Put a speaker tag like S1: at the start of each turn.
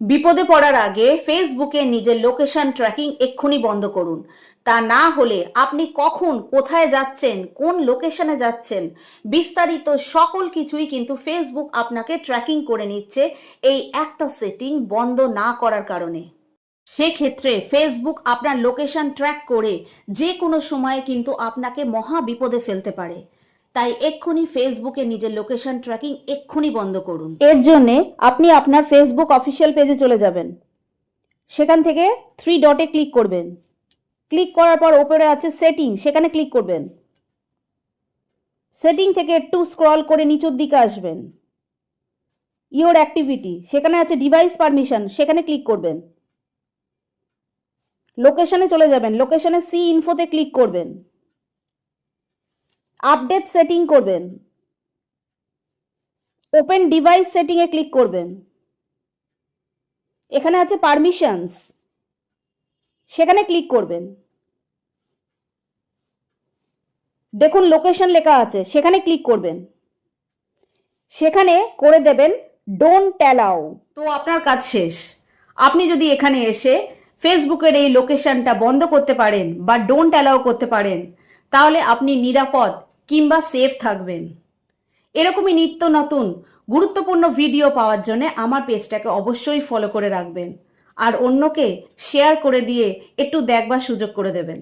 S1: বিপদে পড়ার আগে ফেসবুকে নিজের লোকেশন ট্র্যাকিং এক্ষুনি বন্ধ করুন। তা না হলে আপনি কখন কোথায় যাচ্ছেন, কোন লোকেশনে যাচ্ছেন, বিস্তারিত সকল কিছুই কিন্তু ফেসবুক আপনাকে ট্র্যাকিং করে নিচ্ছে এই একটা সেটিং বন্ধ না করার কারণে। সেক্ষেত্রে ফেসবুক আপনার লোকেশন ট্র্যাক করে যে কোনো সময়ে কিন্তু আপনাকে মহা বিপদে ফেলতে পারে। তাই এক্ষুনি ফেসবুকে নিজের লোকেশন ট্র্যাকিং এক্ষুনি বন্ধ করুন। এর জন্যে আপনি আপনার ফেসবুক অফিসিয়াল পেজে চলে যাবেন। সেখান থেকে 3 ডটে ক্লিক করবেন। ক্লিক করার পর ওপরে আছে সেটিং, সেখানে ক্লিক করবেন। সেটিং থেকে একটু স্ক্রল করে নিচের দিকে আসবেন। ইওর অ্যাক্টিভিটি, সেখানে আছে ডিভাইস পারমিশন, সেখানে ক্লিক করবেন। লোকেশনে চলে যাবেন, লোকেশনে সি ইনফোতে ক্লিক করবেন। আপডেট সেটিং করবেন। ওপেন ডিভাইস সেটিংয়ে ক্লিক করবেন। এখানে আছে পারমিশনস, সেখানে ক্লিক করবেন। দেখুন লোকেশন লেখা আছে, সেখানে ক্লিক করবেন। সেখানে করে দেবেন ডোন্ট অ্যালাউ। তো আপনার কাজ শেষ। আপনি যদি এখানে এসে ফেসবুকের এই লোকেশনটা বন্ধ করতে পারেন বা ডোন্ট অ্যালাউ করতে পারেন, তাহলে আপনি নিরাপদ কিংবা সেফ থাকবেন। এরকমই নিত্য নতুন গুরুত্বপূর্ণ ভিডিও পাওয়ার জন্য আমার পেজটাকে অবশ্যই ফলো করে রাখবেন আর অন্যকে শেয়ার করে দিয়ে একটু দেখবার সুযোগ করে দেবেন।